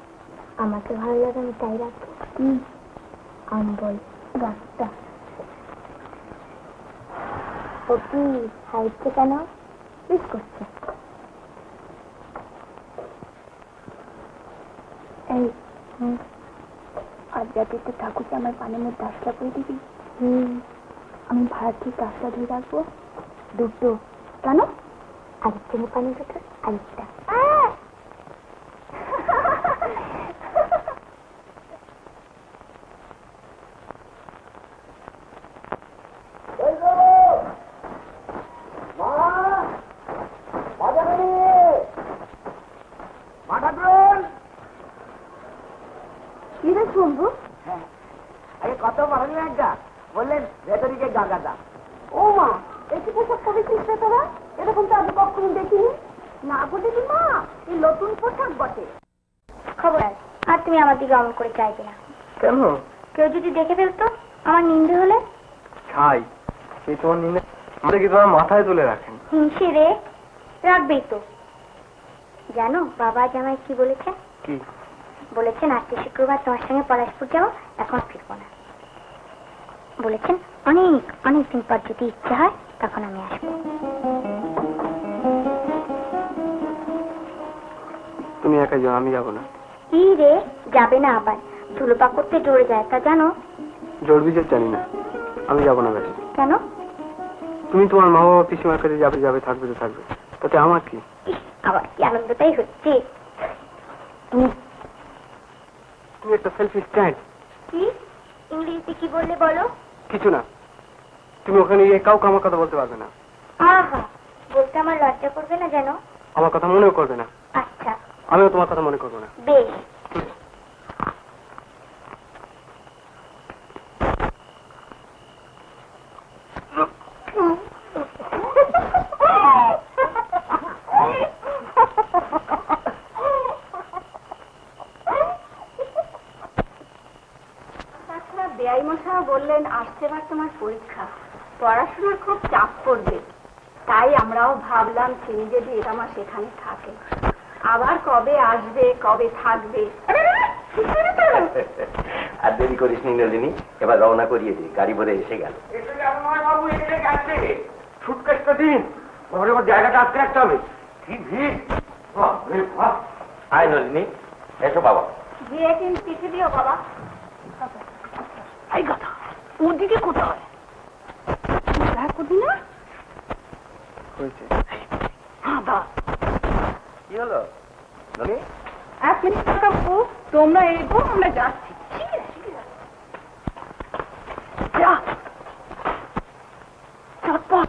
আমাকে ভালো লাগে আমি তাই রাখি। আম্বল গাছটা ও কি খাইছে কেন? মিস করছে। এই আজ রাতে ঠাকুরকে আমার পানের মধ্যে আশা করে দিবি। আমি ভাড়া ঠিক রাস্তা ধরে রাখবো দুটো। কেন? আরেকটা পানির কথা আরেকটা কি রে শুনবো? কত বড় একটা বললেন ভেতরিকে গাগাদা। ও মা একটু পোশাক পরেছিস না তোরা? এরকম তো আমি কখনো দেখিনি। না বলিনি মা, এই নতুন পোশাক বটে। খবর আর তুমি আমার দিকে অমন করে চাইবে না। কেন? কেউ যদি দেখে ফেলতো আমার নিন্দে হলে? ছাই এই তোমার নিন্দে আমাদের কি তোমার মাথায় তুলে রাখেন? হিংসে রে, রাখবেই তো। জানো বাবা আজ আমায় কি বলেছে? কি বলেছেন আজকে শুক্রবার তোমার সঙ্গে পলাশপুর যাবো, এখন ফিরবো না। বলেছেন অনেক অনেক দিন পর যদি ইচ্ছা হয় তখন আমি আসবো। তুমি একা যাও, আমি যাবো না। কি রে যাবে না আবার? ধুলোপা করতে জোরে যায় তা জানো? জোর বিজয় জানি না, আমি যাবো না। বেশ কেন? তুমি তোমার মা বাবা পিসিমার কাছে যাবে যাবে, থাকবে তো থাকবে, তাতে আমার কি? আবার কি আনন্দটাই হচ্ছে। তুমি একটা সেলফি স্ট্যান্ড। কি ইংরেজিতে কি বললে বলো? কিছু না, তুমি ওখানে গিয়ে কাউকে আমার কথা বলতে পারবে না। আহা বলতে আমার লজ্জা করবে না যেন? আমার কথা মনেও করবে না। আচ্ছা আমিও তোমার কথা মনে করবো না। বেশ। বেআই মশাই বললেন আসছে বার তোমার পরীক্ষা, পড়াশোনার খুব চাপ পড়বে, তাই আমরাও ভাবলাম তিনি যদি এটা আমার সেখানে থাকে, আবার কবে আসবে কবে থাকবে। আর দেরি করিস নি নলিনী, এবার রওনা করিয়ে দিই, গাড়ি ভরে এসে গেল। সুটকেসটা দিন, ঘরে আমার জায়গাটা আটকে রাখতে হবে। কি ভিড়! আয় নলিনী, এসো বাবা। গিয়ে কিন্তু চিঠি দিও বাবা। এই কথা ওদিকে কোথায় দেখা করবি না? হয়েছে কি হলো নলিনী? এক মিনিট কাকু, তোমরা এগো, আমরা যাচ্ছি। যা চটপট।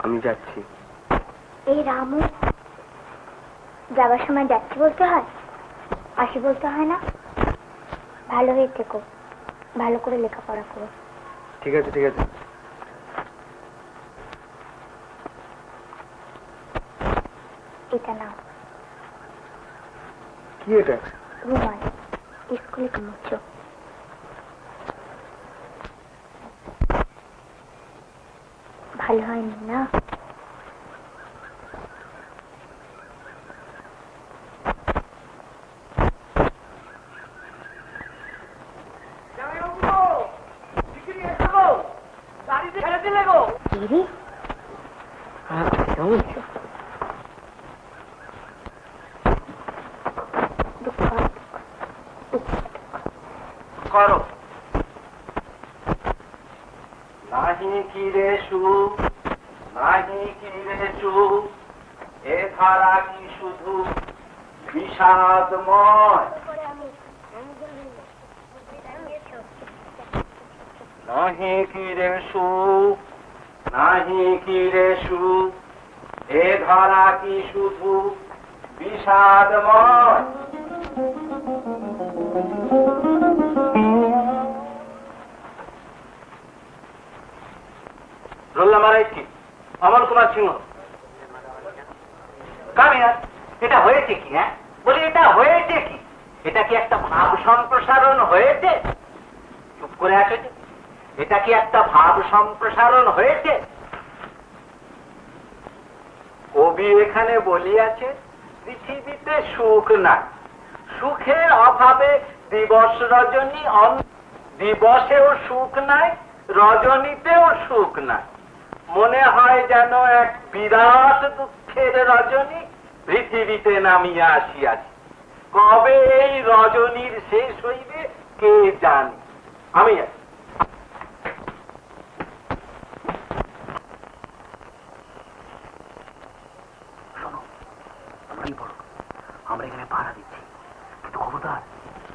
আমি যাচ্ছি। এই রামু যাবার সময় যাচ্ছি বলতে হয়, আসি বলতে হয় না? ভালো হয়ে থেকো, ভালো করে লেখাপড়া করো। ঠিক আছে ঠিক আছে। এটা নাও কি এটা? রুমাল, স্কুলে মুছো। ভালো হয়নি না? করো নাহি কি রে সুখ, নাহি কি রে ধারা কি শুধু বিষাদময়, নাহি কি রে সুখ, নাহি কি রে সুখ, এ ধারা কি শুধু বিষাদময়। রোল্লা মারাই কি অমল কুমার সিংহ। কামিয়া, এটা হয়েছে কি? হ্যাঁ বলি, এটা হয়েছে কি? এটা কি একটা ভাব সম্প্রসারণ হয়েছে? চুপ করে আছে যে, এটা কি একটা ভাব সম্প্রসারণ হয়েছে? কবি এখানে বলিয়াছে পৃথিবীতে সুখ নাই, সুখের অভাবে দিবস রজনী, দিবসেও সুখ নাই, রজনীতেও সুখ নাই। মনে হয় যেন এক বিরাট দুঃখের রজনী পৃথিবীতে নামিয়া আসিয়াছে। কবে এই রজনীর শেষ হইবে কে জানে। আমি শোনো, তোমরাই বড়, আমরা এখানে পাহারা দিচ্ছি, কিন্তু খবরদার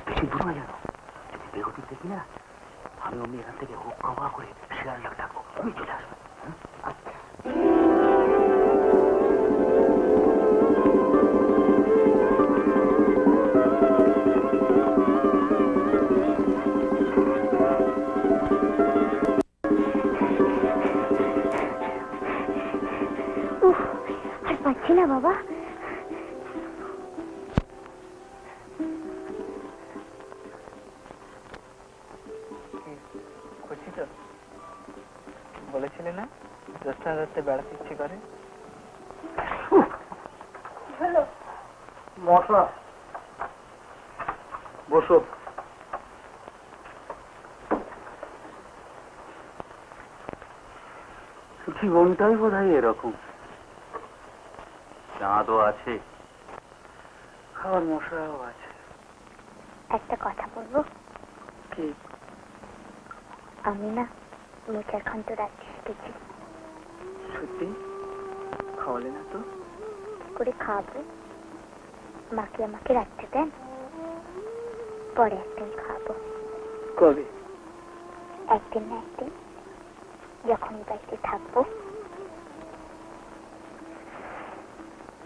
বেশি দূর না জানো। যদি বেগতিক দেখি না, আমি অমনি এখান থেকে হুক প্রবাহ করে শেয়ার লাখ ডাকবো, তুমি চলে আসবে। আচ্ছা। আর পাচ্ছি না বাবা। খুশি তো? বলেছিলে না জ্যোৎস্না রাতে বেড়াতে ইচ্ছে করে? মশা, বসো। জীবনটাই বোধ হয় এরকম, চাঁদও আছে, খাওয়ার মশাও আছে। একটা কথা বলবো কি? আমি না মিঠার খান্ত রাখতে শিখেছি। সত্যি? খাওয়ালে না তো? কি করে খাওয়াবো? মাকে আমাকে রাখতে দেন, পরে একদিন খাওয়াবো। কবে? একদিন না একদিন, যখন বাড়িতে থাকবো।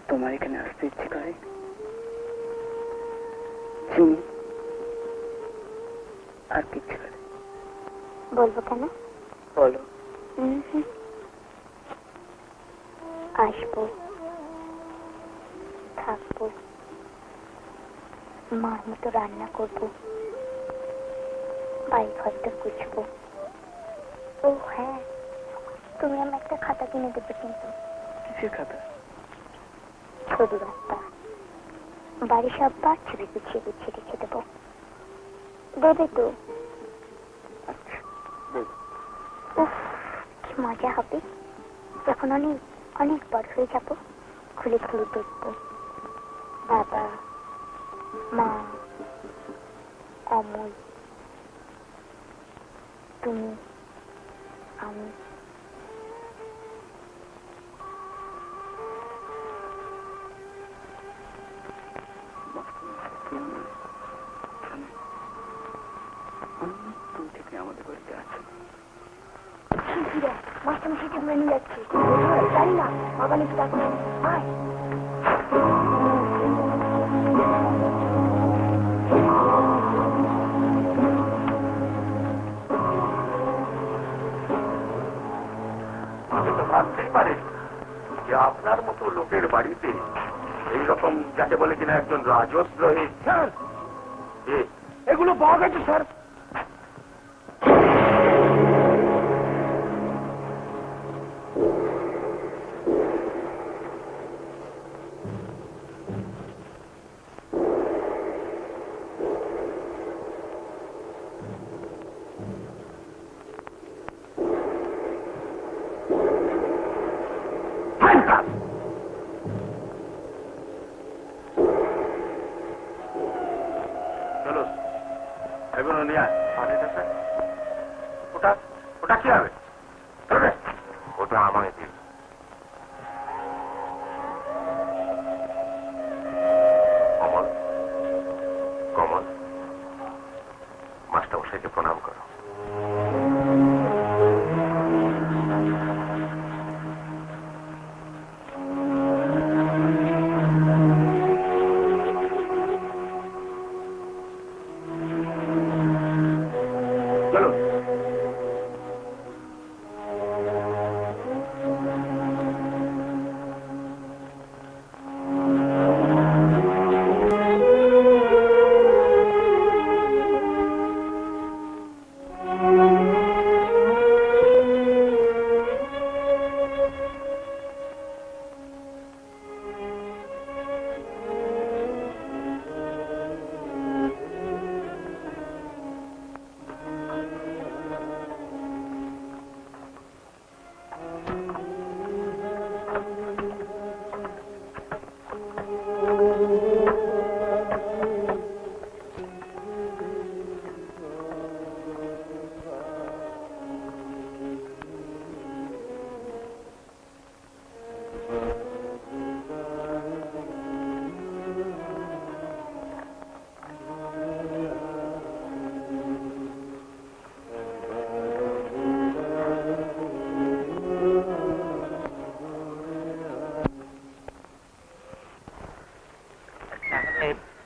তোমার এখানে আসতে ইচ্ছে করে? চিনি আর কি ইচ্ছে করে? বলবো কেন? বলো। আসবো, থাকবো, মার মতো রান্না করবো, বাড়ি ঘরটা গুছবো। ও হ্যাঁ, তুমি আমার একটা খাতা কিনে দেবে কিন্তু। কিসের খাতা? ছবি বার্তা, বাড়ি সব বার ছবি গুছিয়ে গুছিয়ে রেখে দেবো। দেবে তো? উফ, কি মজা হবে যখন অনেক অনেক বড় হয়ে যাবো। খুলে খুলে দেখবো বাবা, মা, অমল, তুমি, আমি। আমাদের বাড়িতে আছে। মাস্টার মশাইকে ধরে নিয়ে যাচ্ছি। জানি না বাবা নাকি ডাকবে। আয়। আমি তো ভাবতেই পারি যে আপনার মতো লোকের বাড়িতে এইরকম যাকে বলে কিনা একজন রাজদ্রোহী। স্যার, এগুলো পাওয়া গেছে স্যার। চলো এগুলো নিয়ে আয়। ওটা ওটা কি হবে? ওটা আমাকে দিন। মশাইকে প্রণাম করো। চলো।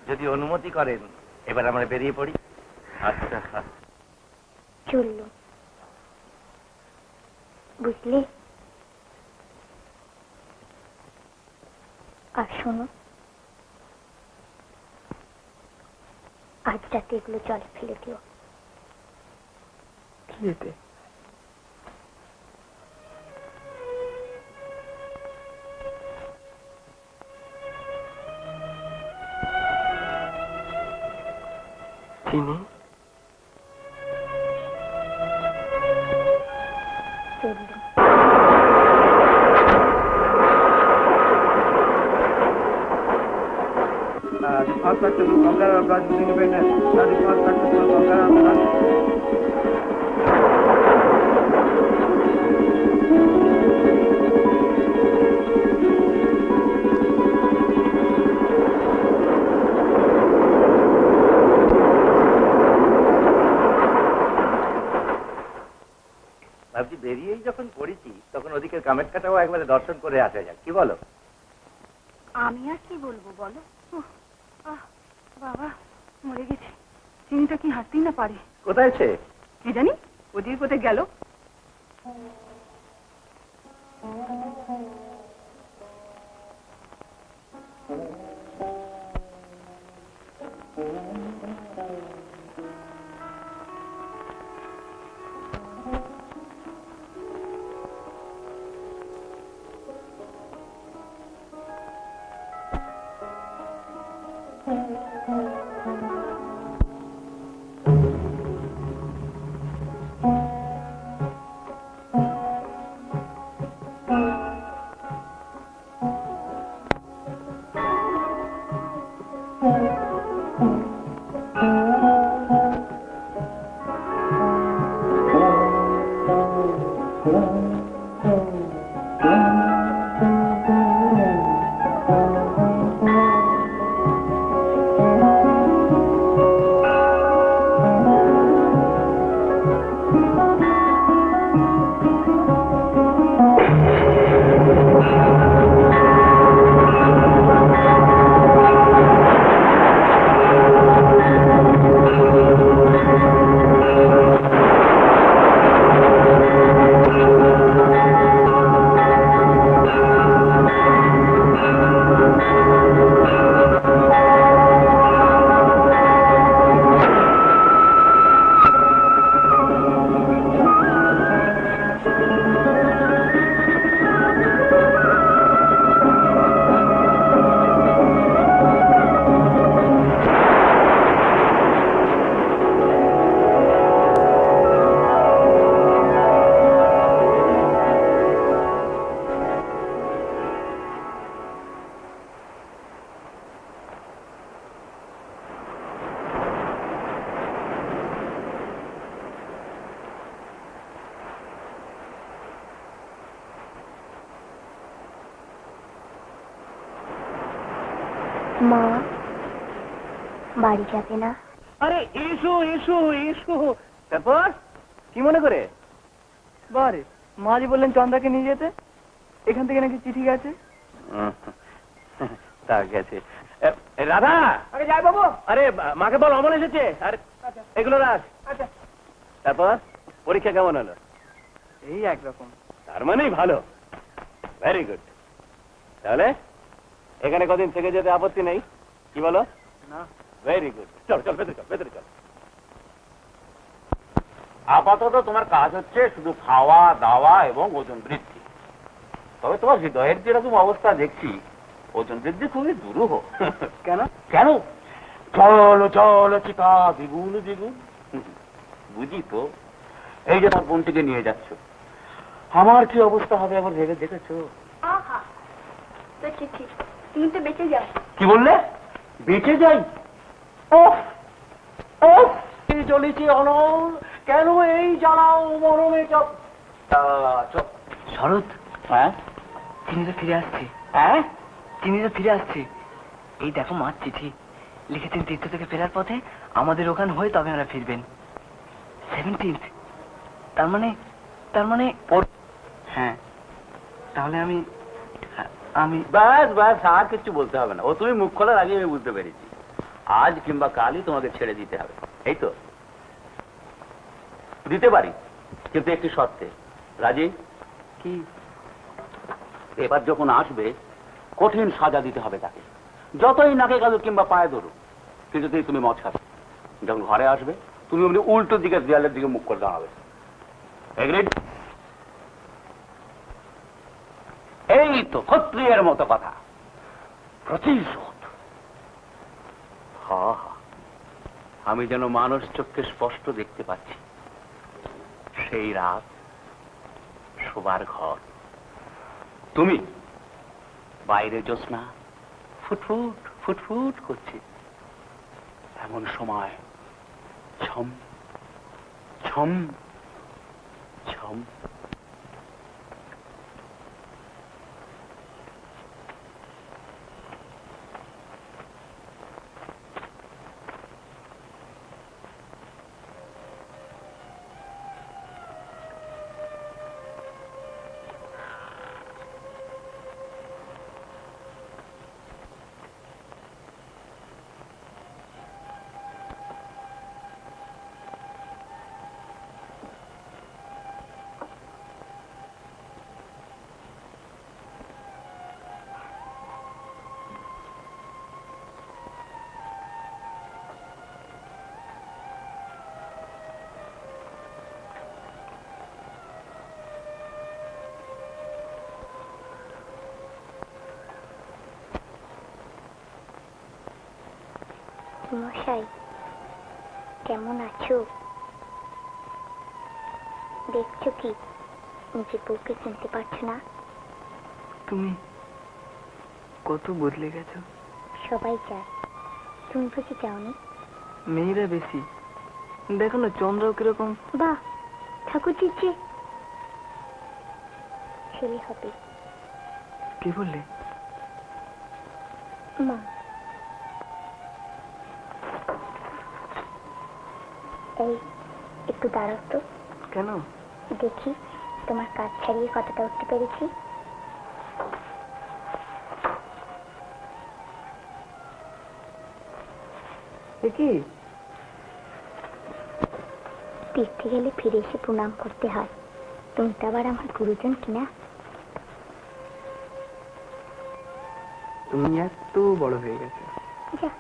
যদি অনুমতি করেন এবার আমরা বেরিয়ে পড়ি। আচ্ছা, চললো বুঝলি। আর শোনো, আজ রাতে এগুলো জলে ফেলে দিও। খেতে চিনি চললো। The first successful conqueror of Brazil's independence. The first successful conqueror of Brazil. ভাবছি বেরিয়েই যখন পড়েছি তখন ওদিকে কামাখ্যাটাও একবারে দর্শন করে আসা যাক, কি বলো? আমি আর কি বলবো বলো। বাবা মরে গেছে, চিনিটা কি হাঁটতেই না পারে। কোথায় সে? কি জানি ওদিকে কোথায় গেল। মা বাড়ি যাবে না? আরে এসো এসো এসো। তারপর কি মনে করে? বারে মাঝি বললেন চন্দ্রাকে নিয়ে যেতে, এখান থেকে নাকি চিঠি গেছে। তা গেছে। রাধা, আরে যাই বাবু। আরে মাকে বল অমন এসেছে। আর এগুলো রাখ। আচ্ছা। তারপর পরীক্ষা কেমন হলো? এই একরকম। তার মানেই ভালো। Very good. তাহলে এখানে কদিন থেকে যেতে আপত্তি নেই, কি বলো? না। Very good. চল চল ভেতরে চল, ভেতরে চল। আপাতত তোমার কাজ হচ্ছে শুধু খাওয়া দাওয়া এবং ওজন বৃদ্ধি। তবে তোমার হৃদয়ের যেরকম অবস্থা দেখছি, ওজন বৃদ্ধি খুবই দুরূহ। কেন? কেন? চলো চলো চিতা দ্বিগুণ দ্বিগুণ। বুঝি তো, এই যে তোমার বোনটিকে নিয়ে যাচ্ছ, আমার কি অবস্থা হবে আবার ভেবে দেখেছো? আহা তো চিঠি, তুমি তো বেঁচে যাও। কি বললে? বেঁচে যাই? ওফ ওফ, চলেছি অনল, কেন এই জ্বালাও মরমে চপ। শরৎ, হ্যাঁ চিনিটা ফিরে আসছে। হ্যাঁ, চিনিটা ফিরে আসছে। এই দেখো মার চিঠি লিখেছেন, তীর্থ থেকে ফেরার পথে আমাদের ওখান হয়ে তবে আমরা ফিরবেন। 17th। তার মানে হ্যাঁ। তাহলে আমি ব্যাস ব্যাস, আর কিছু বলতে হবে না। ও তুমি মুখ খোলার আগে আমি বুঝতে পেরেছি। আজ কিংবা কালই তোমাকে ছেড়ে দিতে হবে, এই তো? দিতে পারি, কিন্তু একটি শর্তে। রাজি? কি? এবার যখন আসবে কঠিন সাজা দিতে হবে তাকে, যতই নাকে কাঁদুক কিংবা পায়ে ধরুক, কিন্তু তুমি মদ খাবে। যখন ঘরে আসবে তুমি অমনি উল্টো দিকে দেয়ালের দিকে মুখ করে দাঁড়াবে। এগ্রিড? এই তো ক্ষত্রিয়ের মতো কথা। প্রতিশোধ। হা, আমি যেন মানুষ চোখে স্পষ্ট দেখতে পাচ্ছি সেই রাত, শোবার ঘর, তুমি বাইরে জ্যোৎস্না ফুটফুট ফুটফুট করছে, এমন সময় ছম ছম ছম। মশাই কেমন আছো? দেখছো কি নিজের বউকে চিনতে পারছো না? তুমি কত বদলে গেছো। সবাই চায়, তুমি বুঝে যাওনি? মেয়েরা বেশি। দেখো না চন্দ্রও কিরকম। বাহ, ঠাকুরজির যে ছেলে হবে। কি বললে? মা, এই একটু দাঁড়াও তো। কেন? দেখি তোমার কাজ ছাড়িয়ে কতটা উঠতে পেরেছি। কি? তীর্থে গেলে ফিরে এসে প্রণাম করতে হয়। তুমি তো আবার আমার গুরুজন কিনা। তুমি এত বড় হয়ে গেছো। যা,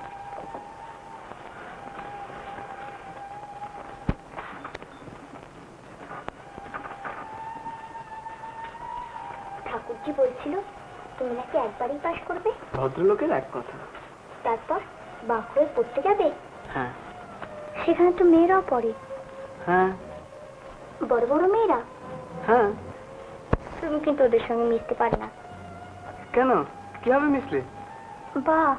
ঠাকুরজি বলছিল তুমি নাকি একবারই পাশ করবে। ভদ্রলোকের এক কথা। তারপর বাঁক হয়ে পড়তে যাবে। হ্যাঁ সেখানে তো মেয়েরাও পড়ে, হ্যাঁ বড় বড় মেয়েরা। হ্যাঁ। তুমি কিন্তু ওদের সঙ্গে মিশতে পারো না। কেন? কিভাবে মিশলে? বাহ,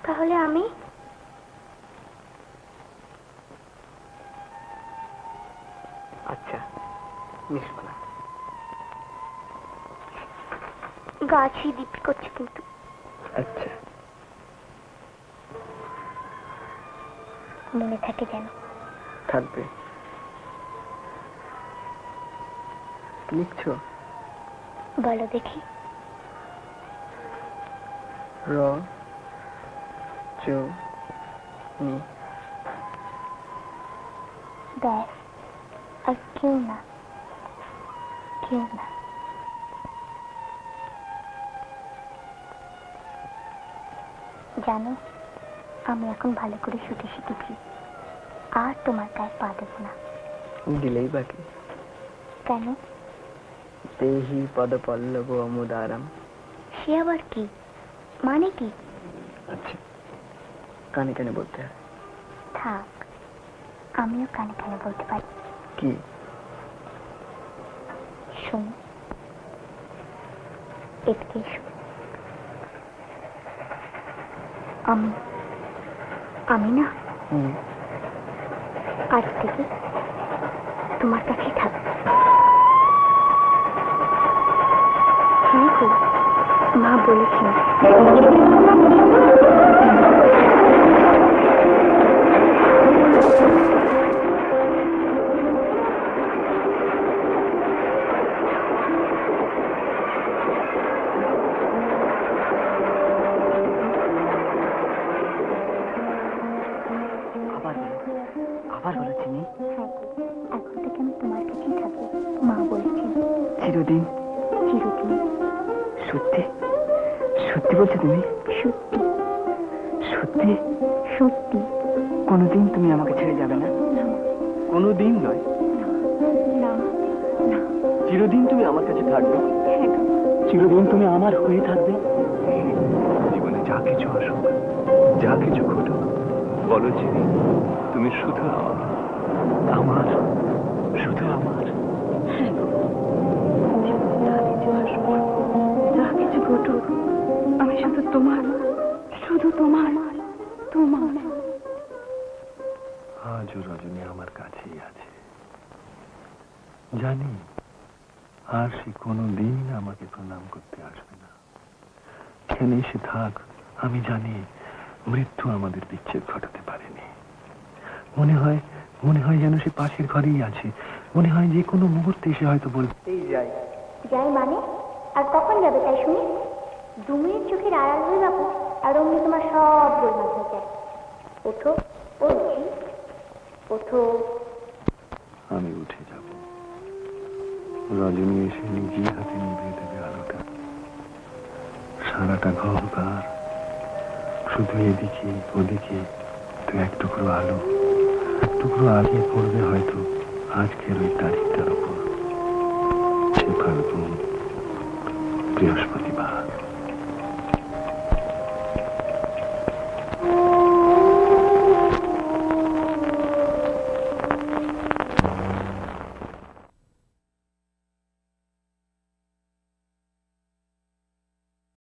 তাহলে আমি আচ্ছা মিশবো না। গাছই দিব্যি করছে কিন্তু। আচ্ছা মনে থাকে যেন। থাকবে। লিখছো? বলো দেখি। র চ নি। ব্যাস, আর কেউ না, কেউ না। জানো, আমি এখন ভালো করে শুতে শিখেছি, আর তোমার গায়ে পা দেব না। দিলেই বাকি। কেন? দেহি পদপল্লব অমুদারাম। সে আবার কি? মানে কি? আচ্ছা, কানে কানে বলতে হয়। থাক, আমিও কানে কানে বলতে পারি। কি? শোনো, এদিকে এসো। আমি না আজ থেকে তোমার কাছে থাকবো। হ্যাঁ গো, মা বলেছেন। আবার বলো চিনি। হ্যাঁ গো, এখন থেকে আমি তোমার কাছেই থাকবো, মা বলেছেন। চিরদিন? চিরদিন। সত্যি? সত্যি বলছো তুমি? সত্যি সত্যি? সত্যি। কোনোদিন তুমি আমাকে ছেড়ে যাবে না? কোনোদিন নয়? না না। চিরদিন তুমি আমার কাছে থাকবে? হ্যাঁ গো। চিরদিন তুমি আমার হয়ে থাকবে? জীবনে যা কিছু আসুক, যা কিছু ঘটুক, বলো চিনি, তুমি শুধু আমার, শুধু আমার। যা কিছু ঘটুক, আমি শুধু তোমার, শুধু তোমার, তোমার। আজও রজনী আমার কাছেই আছে। জানি আর সে কোনোদিন আমাকে প্রণাম করতে আসবে না। এখানেই সে থাক, আমি জানি মৃত্যু আমাদের বিচ্ছেদ ঘটাতে পারেনি। মনে হয় যেন সে পাশের ঘরেই আছে। মনে হয় যে কোনো মুহূর্তে সে হয়তো বলবে। যাই। যাই মানে? আর কখন যাবে তাই শুনি? 2 মিনিট চোখের আড়াল হয়ে যাবো, আর অমনি তোমার সব গোলমাল হয়ে যায়। ওঠো, বলছি ওঠো। আমি উঠে যাব। রজনী এসে নিজেই হাতে নিভিয়ে দেবে আলোটা। সারাটা ঘর শুধু এদিকে ওদিকে তো এক টুকরো আলো আলিয়ে পড়বে হয়তো আজকের ওই তারিখটার উপর। সে ফাল্গুন, বৃহস্পতিবার।